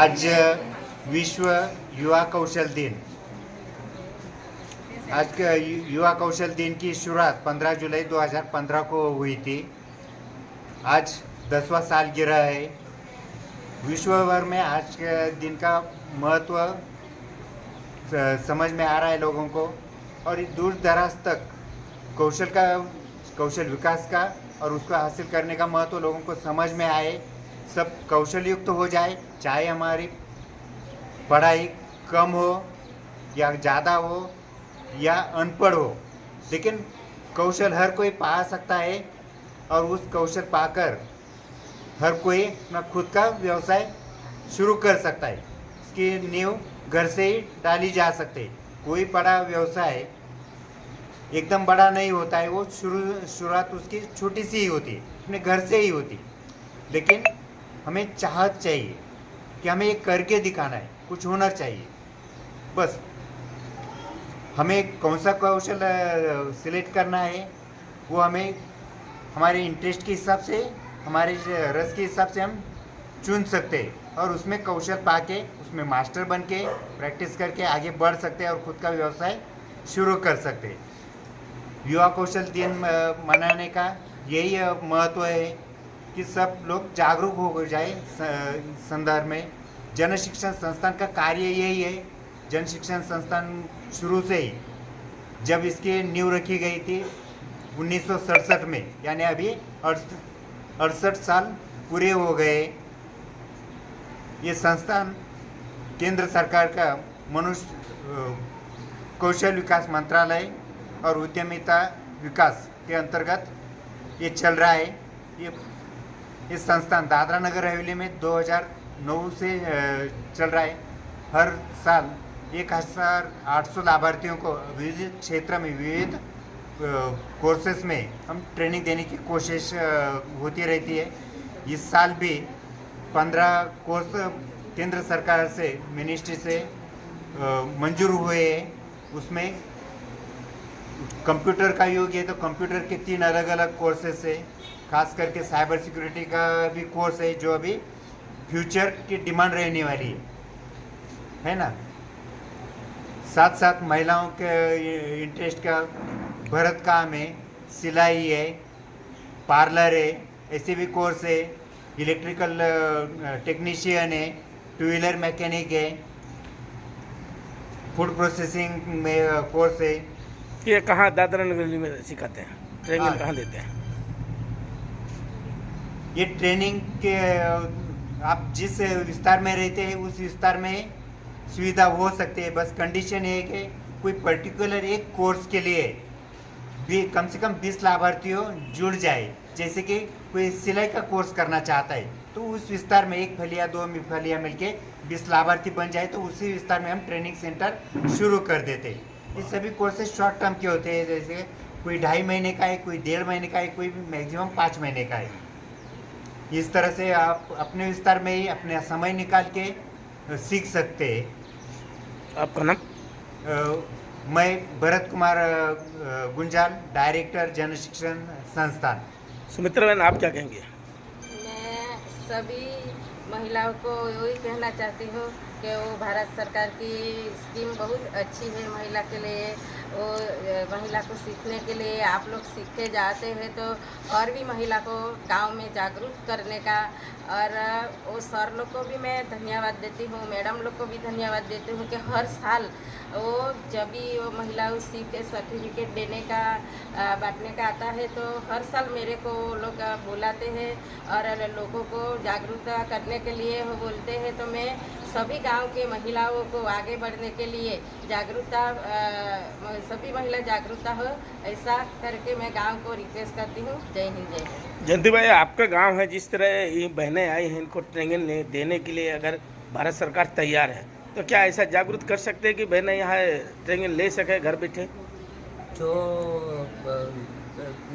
आज विश्व युवा कौशल दिन। आज के युवा कौशल दिन की शुरुआत 15 जुलाई 2015 को हुई थी। आज 10वां सालगिरह है। विश्व भर में आज के दिन का महत्व समझ में आ रहा है लोगों को, और दूर दराज तक कौशल विकास का और उसको हासिल करने का महत्व लोगों को समझ में आए। सब कौशल युक्त हो जाए, चाहे हमारी पढ़ाई कम हो या ज़्यादा हो या अनपढ़ हो, लेकिन कौशल हर कोई पा सकता है। और उस कौशल पाकर हर कोई अपना खुद का व्यवसाय शुरू कर सकता है। इसकी नींव घर से ही डाली जा सकती है। कोई बड़ा व्यवसाय एकदम बड़ा नहीं होता है, वो शुरुआत उसकी छोटी सी ही होती है, अपने घर से ही होती है। लेकिन हमें चाहत चाहिए कि हमें ये करके दिखाना है, कुछ हुनर चाहिए। बस हमें कौन सा कौशल सिलेक्ट करना है, वो हमें हमारे इंटरेस्ट के हिसाब से, हमारे रस के हिसाब से हम चुन सकते हैं और उसमें कौशल पाके उसमें मास्टर बन के प्रैक्टिस करके आगे बढ़ सकते हैं और ख़ुद का व्यवसाय शुरू कर सकते हैं। युवा कौशल दिन मनाने का यही महत्व है कि सब लोग जागरूक हो जाए। संदर्भ में जन शिक्षण संस्थान का कार्य यही है। जन शिक्षण संस्थान शुरू से ही जब इसकी नींव रखी गई थी 1967 में, यानी अभी 68 साल पूरे हो गए। ये संस्थान केंद्र सरकार का मनुष्य कौशल विकास मंत्रालय और उद्यमिता विकास के अंतर्गत ये चल रहा है। ये संस्थान दादरा नगर हवेली में 2009 से चल रहा है। हर साल 1800 लाभार्थियों को विविध क्षेत्र में विविध कोर्सेस में हम ट्रेनिंग देने की कोशिश होती रहती है। इस साल भी 15 कोर्स केंद्र सरकार से, मिनिस्ट्री से मंजूर हुए हैं। उसमें कंप्यूटर का युग है तो कंप्यूटर के 3 अलग अलग कोर्सेस है। खास करके साइबर सिक्योरिटी का भी कोर्स है, जो अभी फ्यूचर की डिमांड रहने वाली है ना। साथ साथ महिलाओं के इंटरेस्ट का भरत काम है, सिलाई है, पार्लर है, ऐसे भी कोर्स है। इलेक्ट्रिकल टेक्नीशियन है, 2 व्हीलर मैकेनिक है, फूड प्रोसेसिंग में कोर्स है। ये कहाँ दादरा नगर में सिखाते हैं? ट्रेनिंग कहाँ देते हैं? ये ट्रेनिंग के आप जिस विस्तार में रहते हैं उस विस्तार में सुविधा हो सकती है। बस कंडीशन है कि कोई पर्टिकुलर एक कोर्स के लिए भी कम से कम 20 लाभार्थियों जुड़ जाए। जैसे कि कोई सिलाई का कोर्स करना चाहता है तो उस विस्तार में 1 फलिया 2 फलिया मिलके 20 लाभार्थी बन जाए तो उसी विस्तार में हम ट्रेनिंग सेंटर शुरू कर देते हैं। ये सभी कोर्सेज शॉर्ट टर्म के होते हैं, जैसे कोई 2.5 महीने का है, कोई 1.5 महीने का है, कोई मैक्सिमम 5 महीने का है। इस तरह से आप अपने विस्तार में ही अपने समय निकाल के सीख सकते हैं। आपका नाम? मैं भरत कुमार गुंजाल, डायरेक्टर जन शिक्षण संस्थान। सुमित्रा बहन, आप क्या कहेंगे? मैं सभी महिलाओं को यही कहना चाहती हूँ कि वो भारत सरकार की स्कीम बहुत अच्छी है महिला के लिए। वो महिला को सीखने के लिए आप लोग सीखे जाते हैं तो और भी महिला को गांव में जागरूक करने का। और वो सर लोग को भी मैं धन्यवाद देती हूँ, मैडम लोग को भी धन्यवाद देती हूँ कि हर साल वो जब भी वो महिलाओं सीख के सर्टिफिकेट देने का बांटने का आता है तो हर साल मेरे को लोग बुलाते हैं और लोगों को जागरूकता करने के लिए वो बोलते हैं। तो मैं सभी गांव के महिलाओं को आगे बढ़ने के लिए जागरूकता, सभी महिला जागरूकता हो, ऐसा करके मैं गांव को रिक्वेस्ट करती हूँ। जय हिंद, जय हिंद। जयंती भाई, आपका गांव है, जिस तरह ये बहनें आई हैं इनको ट्रेनिंग देने के लिए अगर भारत सरकार तैयार है तो क्या ऐसा जागरूक कर सकते हैं कि बहनें यहाँ ट्रेनिंग ले सके घर बैठे? जो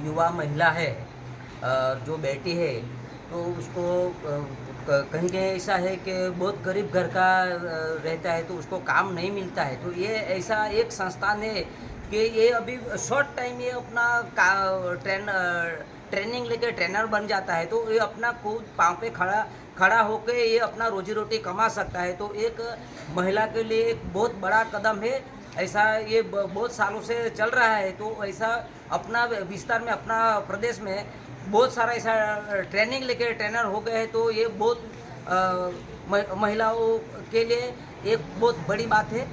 युवा महिला है, जो बेटी है, तो उसको कहीं कहीं ऐसा है कि बहुत गरीब घर का रहता है तो उसको काम नहीं मिलता है। तो ये ऐसा एक संस्थान है कि ये अभी शॉर्ट टाइम ये अपना ट्रेनिंग लेकर ट्रेनर बन जाता है तो ये अपना खुद पाँव पे खड़ा खड़ा होकर ये अपना रोजी रोटी कमा सकता है। तो एक महिला के लिए एक बहुत बड़ा कदम है। ऐसा ये बहुत सालों से चल रहा है। तो ऐसा अपना विस्तार में अपना प्रदेश में बहुत सारा ऐसा ट्रेनिंग लेके ट्रेनर हो गए हैं। तो ये बहुत महिलाओं के लिए एक बहुत बड़ी बात है।